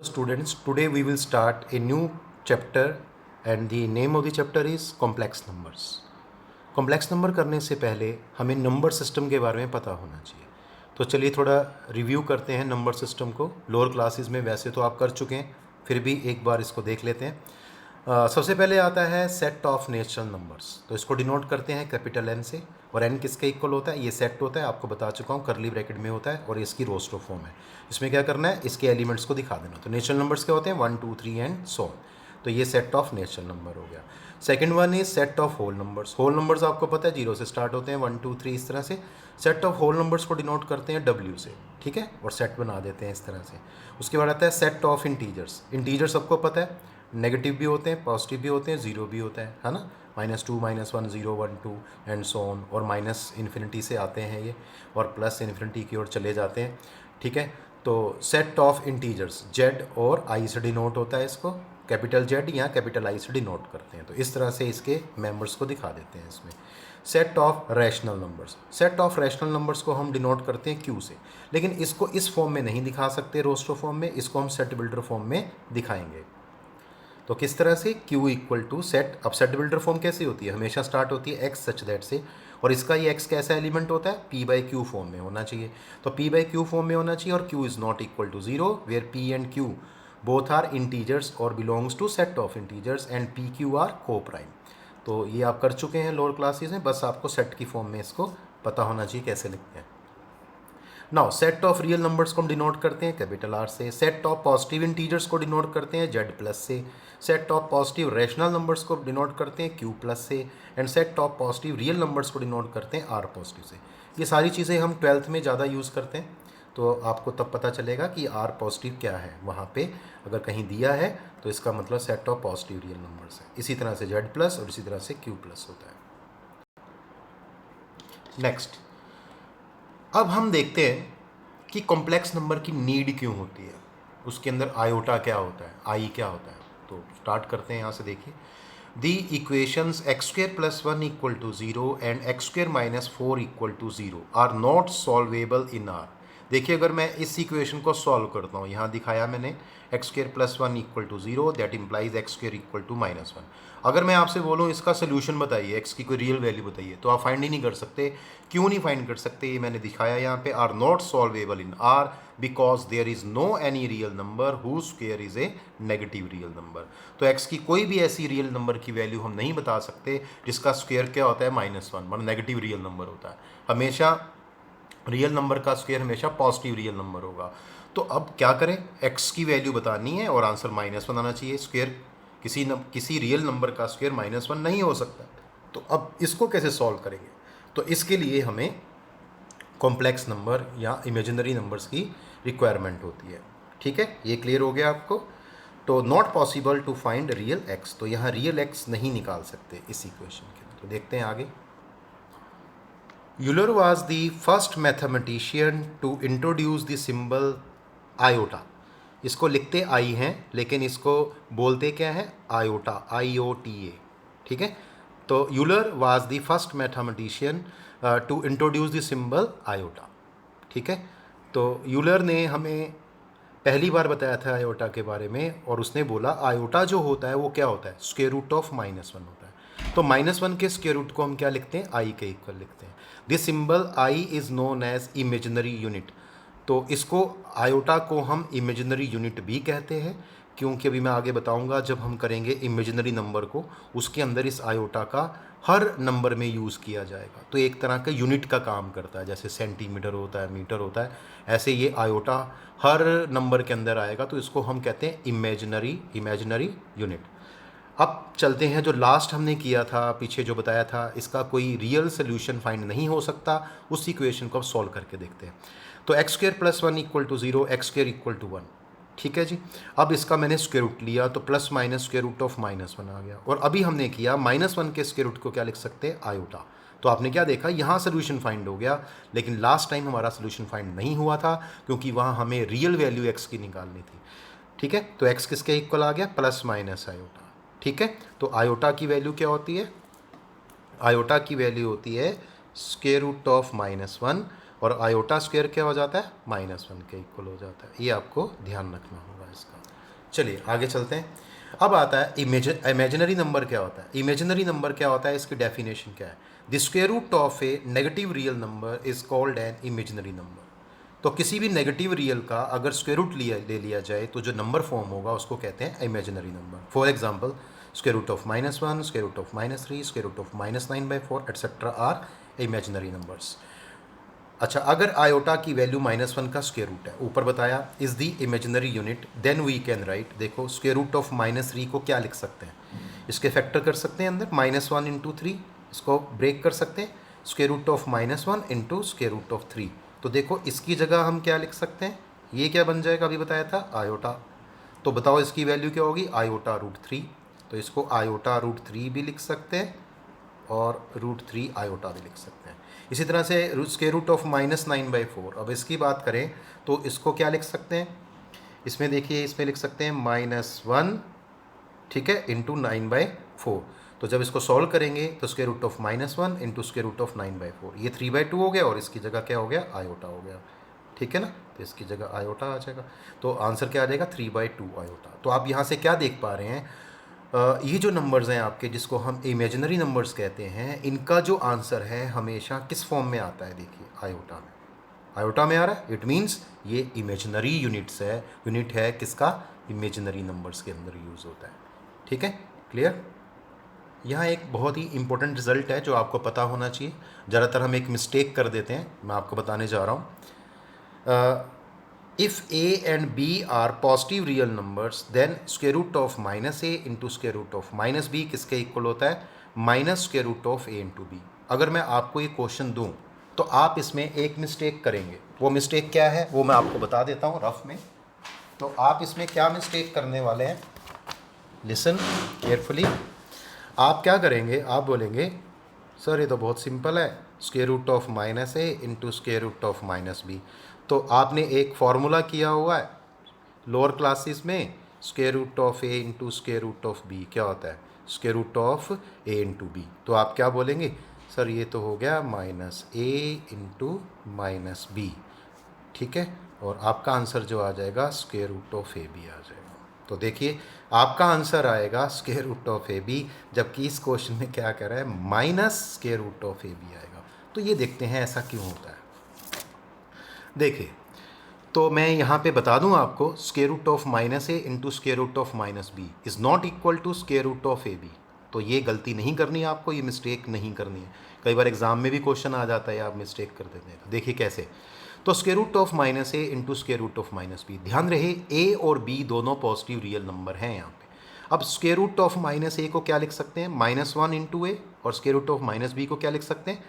Students, today we will start a new chapter and the name of the chapter is complex numbers. Complex number करने से पहले हमें number system के बारे में पता होना चाहिए। तो चलिए थोड़ा रिव्यू करते हैं नंबर सिस्टम को। लोअर क्लासेस में वैसे तो आप कर चुके हैं, फिर भी एक बार इसको देख लेते हैं। सबसे पहले आता है सेट ऑफ नेचुरल नंबर्स। तो इसको डिनोट करते हैं कैपिटल एन से, और एन किसके इक्वल होता है? ये सेट होता है, आपको बता चुका हूँ, करली ब्रैकेट में होता है और इसकी रोस्टर फॉर्म है। इसमें क्या करना है? इसके एलिमेंट्स को दिखा देना। तो नेचुरल नंबर्स क्या होते हैं? 1 2 3 एंड सो ऑन। तो ये सेट ऑफ नेचुरल नंबर हो गया। Second one is set of whole numbers. Whole numbers आपको पता है 0 से स्टार्ट होते हैं, 1 2 3 इस तरह से। सेट ऑफ होल नंबर्स को डिनोट करते हैं W से, ठीक है, और सेट बना देते हैं इस तरह से। उसके बाद आता है सेट ऑफ इंटीजर्स। इंटीजर सबको पता है, नेगेटिव भी होते हैं, पॉजिटिव भी होते हैं, जीरो भी होता है ना। -2 -1 0 1 2 एंड सो ऑन। और माइनस इन्फिनिटी से आते हैं ये, और प्लस इन्फिनिटी की ओर चले जाते हैं, ठीक है। तो सेट ऑफ इंटीजर्स जेड और आई से डिनोट होता है, इसको कैपिटल जेड या कैपिटल आई से डिनोट करते हैं। तो इस तरह से इसके मेंबर्स को दिखा देते हैं इसमें। Set of rational numbers. Set of rational numbers को हम डिनोट करते हैं क्यू से, लेकिन इसको इस फॉर्म में नहीं दिखा सकते रोस्टर फॉर्म में, इसको हम सेट बिल्डर फॉर्म में दिखाएंगे। तो किस तरह से? Q equal to set. अब सेट बिल्डर फॉर्म कैसी होती है? हमेशा स्टार्ट होती है x सच दैट से, और इसका ये x कैसा एलिमेंट होता है? P/Q फॉर्म में होना चाहिए। तो P/Q फॉर्म में होना चाहिए, और Q is not equal to 0 where P and Q both are integers और belongs to set of integers and PQ are coprime. तो ये आप कर चुके हैं लोअर क्लासेस में, बस आपको सेट की फॉर्म में इसको पता होना चाहिए कैसे लिखते हैं। Now set of real numbers को हम डिनोट करते हैं कैपिटल आर से। सेट ऑफ पॉजिटिव इंटीजर्स को डिनोट करते हैं जेड प्लस से। Set of positive rational numbers को डिनोट करते हैं क्यू प्लस से। And set of positive real numbers को डिनोट करते हैं आर पॉजिटिव से। ये सारी चीज़ें हम 12th में ज़्यादा यूज़ करते हैं, तो आपको तब पता चलेगा कि आर पॉजिटिव क्या है। वहाँ पे अगर कहीं दिया है तो इसका मतलब set of positive real numbers है। इसी तरह से जेड प्लस और इसी तरह से क्यू प्लस होता है। नेक्स्ट, अब हम देखते हैं कि कॉम्प्लेक्स नंबर की नीड क्यों होती है, उसके अंदर आयोटा क्या होता है, आई क्या होता है। तो स्टार्ट करते हैं यहाँ से। देखिए, the equations x² + 1 = 0 and x² - 4 = 0 are not solvable in R. देखिए, अगर मैं इस इक्वेशन को सॉल्व करता हूँ, यहाँ दिखाया मैंने x² + 1 = 0, दैट इम्प्लाइज x² = -1। अगर मैं आपसे बोलूँ इसका सोल्यूशन बताइए, x की कोई रियल वैल्यू बताइए, तो आप फाइंड ही नहीं कर सकते। क्यों नहीं फाइंड कर सकते? ये मैंने दिखाया यहाँ पे, are not solvable in R because there is no any real number whose square is a negative real number. तो x की कोई भी ऐसी रियल नंबर की वैल्यू हम नहीं बता सकते जिसका स्क्वायर क्या होता है? -1, मतलब नेगेटिव रियल नंबर होता है। हमेशा रियल नंबर का स्क्वायर हमेशा पॉजिटिव रियल नंबर होगा। तो अब क्या करें? x की वैल्यू बतानी है और आंसर -1 आना चाहिए। स्क्वायर किसी रियल नंबर का स्क्वायर -1 नहीं हो सकता। तो अब इसको कैसे सॉल्व करेंगे? तो इसके लिए हमें कॉम्प्लेक्स नंबर या इमेजिनरी नंबर्स की रिक्वायरमेंट होती है, ठीक है। ये क्लियर हो गया आपको? तो not possible to find real x, तो यहाँ रियल x नहीं निकाल सकते इस इक्वेशन के। तो देखते हैं आगे। Euler was the first mathematician to introduce the symbol iota. इसको लिखते आई हैं, लेकिन इसको बोलते क्या है? आयोटा, IOTA, ठीक है। तो Euler was the first mathematician to introduce the symbol iota, ठीक है। तो यूलर ने हमें पहली बार बताया था आयोटा के बारे में, और उसने बोला आयोटा जो होता है वो क्या होता है? स्क्वायर रूट ऑफ -1 होता है। तो -1 के स्क्वायर रूट को हम क्या लिखते हैं? आई के इक्वल लिखते हैं। This symbol i is known as imaginary unit. तो इसको आयोटा को हम इमेजिनरी यूनिट भी कहते हैं, क्योंकि अभी मैं आगे बताऊंगा जब हम करेंगे इमेजिनरी नंबर को, उसके अंदर इस आयोटा का हर नंबर में यूज़ किया जाएगा। तो एक तरह का यूनिट का काम करता है, जैसे सेंटीमीटर होता है, मीटर होता है, ऐसे ये आयोटा हर नंबर के अंदर आएगा। तो इसको हम कहते हैं इमेजिनरी यूनिट। अब चलते हैं, जो लास्ट हमने किया था, पीछे जो बताया था, इसका कोई रियल सोल्यूशन फाइंड नहीं हो सकता, उस इक्वेशन को अब सॉल्व करके देखते हैं। तो x² + 1 = 0, x² = 1, ठीक है जी। अब इसका मैंने स्क्वायर रूट लिया, तो plus minus square root of -1 आ गया। और अभी हमने किया -1 के स्क्वायर रूट को क्या लिख सकते हैं? आयोटा। तो आपने क्या देखा? यहाँ सोल्यूशन फाइंड हो गया, लेकिन लास्ट टाइम हमारा सोल्यूशन फाइंड नहीं हुआ था, क्योंकि वहाँ हमें रियल वैल्यू x की निकालनी थी, ठीक है। तो x किसके इक्वल आ गया? प्लस माइनस आयोटा, ठीक है। तो आयोटा की वैल्यू क्या होती है? आयोटा की वैल्यू होती है स्क्वायर रूट ऑफ -1, और आयोटा स्क्वायर क्या हो जाता है? -1 के इक्वल हो जाता है। ये आपको ध्यान रखना होगा इसका। चलिए आगे चलते हैं। अब आता है इमेजिनरी नंबर क्या होता है। इमेजिनरी नंबर क्या होता है, इसकी डेफिनेशन क्या है। The square root of a negative real number is called an imaginary number. तो किसी भी नेगेटिव रियल का अगर स्क्वायर रूट ले लिया जाए तो जो नंबर फॉर्म होगा उसको कहते हैं imaginary number. For example square root of -1, square root of -3, square root of -9/4 etcetera are imaginary numbers. अच्छा, अगर आयोटा की वैल्यू -1 का स्क्वायर रूट है, ऊपर बताया is the imaginary unit, then we can write, देखो स्क्वायर रूट ऑफ -3 को क्या लिख सकते हैं, इसके फैक्टर कर सकते हैं अंदर -1 इंटू 3, इसको ब्रेक कर सकते हैं square root of -1 into square root of 3। तो देखो इसकी जगह हम क्या लिख सकते हैं, ये क्या बन जाएगा, अभी बताया था आयोटा। तो बताओ इसकी वैल्यू क्या होगी, आयोटा रूट 3। तो इसको आयोटा रूट 3 भी लिख सकते हैं और रूट 3 आयोटा भी लिख सकते हैं। इसी तरह से स्क्वायर रूट ऑफ -9/4, अब इसकी बात करें तो इसको क्या लिख सकते हैं, इसमें देखिए इसमें लिख सकते हैं -1, ठीक है, इंटू 9/4। तो जब इसको सॉल्व करेंगे तो square root of -1 into square root of 9/4, ये 3/2 हो गया और इसकी जगह क्या हो गया, आयोटा हो गया, ठीक है ना। तो इसकी जगह आयोटा आ जाएगा, तो आंसर क्या आ जाएगा 3/2 आयोटा। तो आप यहाँ से क्या देख पा रहे हैं, ये जो नंबर्स हैं आपके जिसको हम इमेजिनरी नंबर्स कहते हैं, इनका जो आंसर है हमेशा किस फॉर्म में आता है, देखिए आयोटा में, आयोटा में आ रहा है। इट मीन्स ये इमेजिनरी यूनिट है किसका, इमेजिनरी नंबर्स के अंदर यूज़ होता है, ठीक है, क्लियर। यहाँ एक बहुत ही इंपॉर्टेंट रिजल्ट है जो आपको पता होना चाहिए। ज़्यादातर हम एक मिस्टेक कर देते हैं, मैं आपको बताने जा रहा हूँ। If a and b are positive real numbers, then square root of -a into square root of -b किसके इक्वल होता है, minus square root of a into b. अगर मैं आपको ये क्वेश्चन दूं तो आप इसमें एक मिस्टेक करेंगे, वो मिस्टेक क्या है वो मैं आपको बता देता हूँ रफ में। तो आप इसमें क्या मिस्टेक करने वाले हैं, लिसन केयरफुली। आप क्या करेंगे, आप बोलेंगे सर ये तो बहुत सिंपल है, square root of -a into square root of -b। तो आपने एक फार्मूला किया हुआ है लोअर क्लासेस में, square root of a into square root of b क्या होता है, square root of a into b। तो आप क्या बोलेंगे, सर ये तो हो गया -a इंटू -b, ठीक है, और आपका आंसर जो आ जाएगा square root of a b आ जाएगा। तो देखिए आपका आंसर आएगा square root of a b, जबकि इस क्वेश्चन में क्या कर रहा है, minus square root of a b आएगा। तो ये देखते हैं ऐसा क्यों होता है। देखिए तो मैं यहाँ पे बता दूँ आपको, square root of -a into square root of -b is not equal to square root of a b. तो ये गलती नहीं करनी है आपको, ये मिस्टेक नहीं करनी है। कई बार एग्जाम में भी क्वेश्चन आ जाता है, आप मिस्टेक कर देते हैं। तो देखिए कैसे, तो square root of -a into square root of -b, ध्यान रहे a और b दोनों पॉजिटिव रियल नंबर हैं यहाँ पे। अब स्क्वायर रूट ऑफ -a को क्या लिख सकते हैं, -1 इंटू ए, और स्क्वायर रूट ऑफ -b को क्या लिख सकते हैं,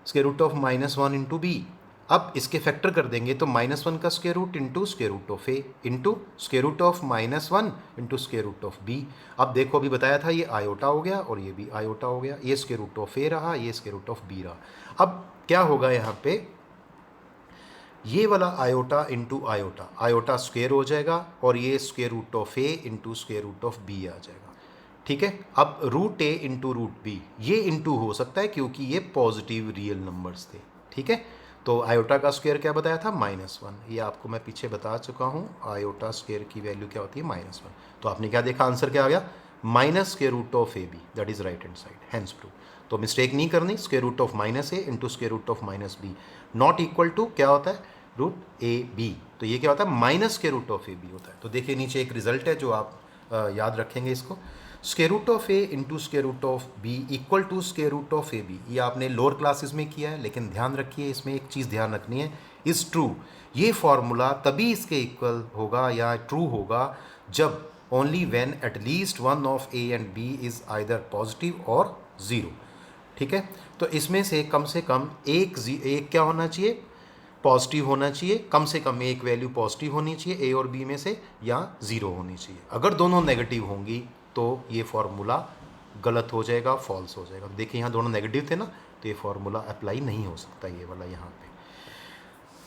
square root of -1 into b. अब इसके फैक्टर कर देंगे तो -1 का square root into square root of A into square root of -1 into square root of b. अब देखो अभी बताया था ये आयोटा हो गया और ये भी आयोटा हो गया, ये स्क्वायर रूट ऑफ ए रहा, ये स्क्वायर रूट ऑफ बी रहा। अब क्या होगा यहाँ पे, ये वाला iota into iota, iota square हो जाएगा और ये square root of A into square root of B आ जाएगा, ठीक है। अब root A into root B, ये इंटू हो सकता है क्योंकि ये पॉजिटिव रियल नंबर्स थे, ठीक है। तो आयोटा का स्क्वायर क्या बताया था, -1, ये आपको मैं पीछे बता चुका हूँ, आयोटा स्क्वायर की वैल्यू क्या होती है, -1। तो आपने क्या देखा, आंसर क्या आ गया, minus square root of a b, that is right hand side, hence prove. तो मिस्टेक नहीं करनी, square root of -a into square root of -b not equal to क्या होता है, रूट ए बी। तो ये क्या होता है, minus square root of a b होता है। तो देखिए नीचे एक रिजल्ट है जो आप याद रखेंगे इसको, square root of A into square root of b equal to square root of a b. ये आपने लोअर क्लासेस में किया है, लेकिन ध्यान रखिए इसमें एक चीज़ ध्यान रखनी है, इज़ ट्रू। ये फॉर्मूला तभी इसके इक्वल होगा या ट्रू होगा जब only when at least one of a and b is either positive और ज़ीरो, ठीक है। तो इसमें से कम एक क्या होना चाहिए, पॉजिटिव होना चाहिए, कम से कम एक वैल्यू पॉजिटिव होनी चाहिए ए और बी में से, या ज़ीरो होनी चाहिए। अगर दोनों नेगेटिव होंगी तो ये फार्मूला गलत हो जाएगा, फॉल्स हो जाएगा। देखिए यहाँ दोनों नेगेटिव थे ना, तो ये फार्मूला अप्लाई नहीं हो सकता ये वाला यहाँ पे।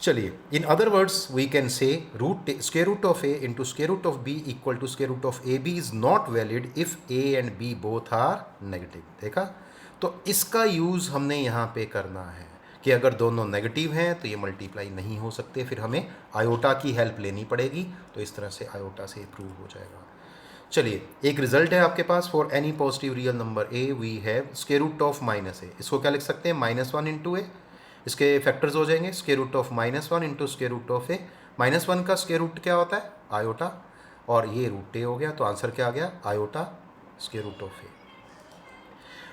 चलिए, in other words we can say square root of A into square root of b equal to square root of a b is not valid if a and b both are negative. देखा, तो इसका use हमने यहाँ पे करना है कि अगर दोनों नेगेटिव हैं तो ये मल्टीप्लाई नहीं हो सकते, फिर हमें आयोटा की हेल्प लेनी पड़ेगी। तो इस तरह से आयोटा से प्रूव हो जाएगा। चलिए, एक रिजल्ट है आपके पास, for any positive real number A we have square root of minus A. इसको क्या लिख सकते हैं, -1 इंटू ए। इसके फैक्टर्स हो जाएंगे square root of -1 into square root of A. -1 का स्क्वायर रूट क्या होता है, आयोटा, और ये रूट ए हो गया, तो आंसर क्या आ गया, आयोटा स्क्वायर रूट ऑफ ए।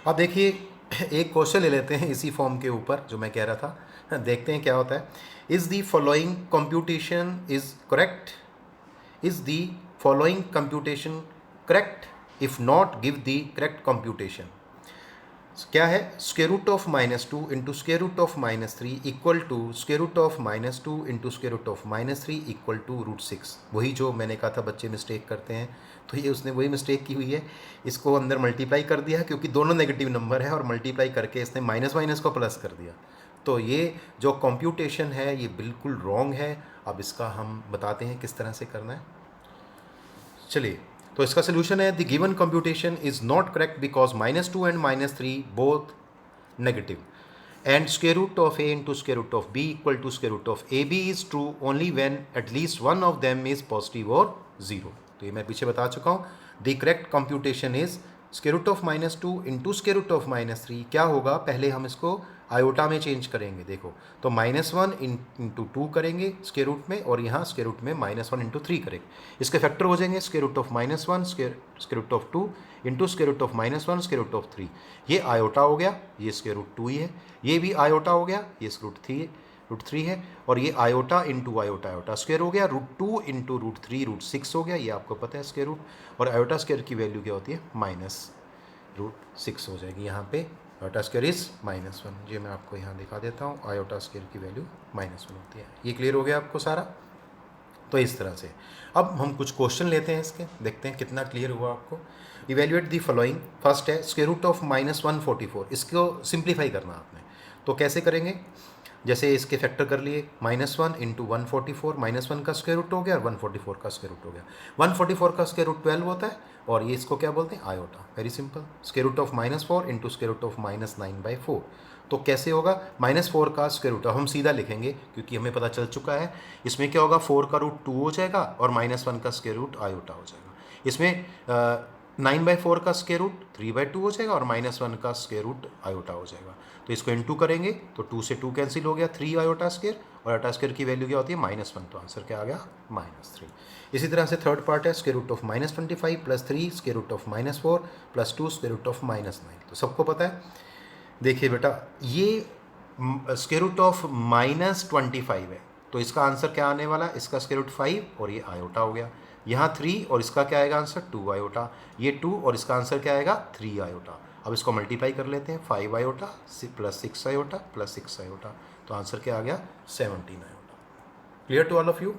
अब देखिए एक क्वेश्चन ले लेते हैं इसी फॉर्म के ऊपर जो मैं कह रहा था, देखते हैं क्या होता है। Is the following computation is correct, is the following computation correct, if not give the correct computation. क्या है, square root of -2 into square root of -3 equal to square root of -2 into square root of -3 equal to √6। वही जो मैंने कहा था बच्चे mistake करते हैं, तो ये उसने वही मिस्टेक की हुई है, इसको अंदर मल्टीप्लाई कर दिया क्योंकि दोनों नेगेटिव नंबर है, और मल्टीप्लाई करके इसने माइनस माइनस को प्लस कर दिया। तो ये जो कंप्यूटेशन है ये बिल्कुल रॉन्ग है। अब इसका हम बताते हैं किस तरह से करना है। चलिए, तो इसका सोल्यूशन है, the given computation is not correct because -2 and -3 both negative, and square root of a into square root of b equal to square root of ab is true only when at least one of them is positive और 0। तो ये मैं पीछे बता चुका हूँ। The correct computation is square root of -2 into square root of -3। क्या होगा, पहले हम इसको आयोटा में चेंज करेंगे। देखो, तो -1 इंटू 2 करेंगे स्क्वायर रूट में, और यहाँ स्क्वायर रूट में -1 इंटू 3 करेंगे। इसके फैक्टर हो जाएंगे square root of -1 square root of 2 into square root of -1 square root of 3। ये आयोटा हो गया, ये स्क्वायर रूट 2 ही है, ये भी आयोटा हो गया, ये √3 है, और ये iota into iota, iota square हो गया, √2 इंटू √3 √6 हो गया, ये आपको पता है स्क्वायर रूट, और आयोटा स्क्वायर की वैल्यू क्या होती है, -√6 हो जाएगी यहाँ पे। आयोटा स्क्वायर इज -1, ये मैं आपको यहाँ दिखा देता हूँ, आयोटा स्क्वायर की वैल्यू -1 होती है। ये क्लियर हो गया आपको सारा। तो इस तरह से अब हम कुछ क्वेश्चन लेते हैं इसके, देखते हैं कितना क्लियर हुआ आपको। Evaluate the following. फर्स्ट है स्क्वायर रूट ऑफ -144, इसको सिंप्लीफाई करना आपने। तो कैसे करेंगे, जैसे इसके फैक्टर कर लिए, -1 इंटू 144, -1 का स्क्वायर रूट हो गया और 144 का स्क्वायर रूट हो गया। 144 का स्क्वायर रूट 12 होता है, और ये इसको क्या बोलते हैं, iota. Very simple, square root of -4 into square root of -9/4। तो कैसे होगा, -4 का स्क्वायर रूट, अब हम सीधा लिखेंगे क्योंकि हमें पता चल चुका है। इसमें क्या होगा, 4 का रूट 2 हो जाएगा, और -1 का स्क्वायर रूट आयोटा हो जाएगा। इसमें 9/4 का स्क्वायर रूट 3/2 हो जाएगा, और -1 का स्क्वायर रूट आयोटा हो जाएगा। तो इसको इनटू करेंगे तो 2 से 2 कैंसिल हो गया, 3 आयोटा स्क्वायर, और आयोटा स्क्वायर की वैल्यू क्या होती है, -1। तो आंसर क्या आ गया, -3। इसी तरह से थर्ड पार्ट है square root of -25 plus 3 square root of -4 plus 2 square root of -9। तो सबको पता है, देखिए बेटा, ये स्क्वायर रूट ऑफ -25 है, तो इसका आंसर क्या आने वाला है, इसका स्क्वायर रूट 5, और ये आयोटा हो गया। यहाँ 3, और इसका क्या आएगा आंसर, 2 आयोटा। ये 2, और इसका आंसर क्या आएगा, 3 आयोटा। अब इसको मल्टीप्लाई कर लेते हैं, 5 iota plus 6 iota plus 6 iota, तो आंसर क्या आ गया, 17 iota. Clear to all of you.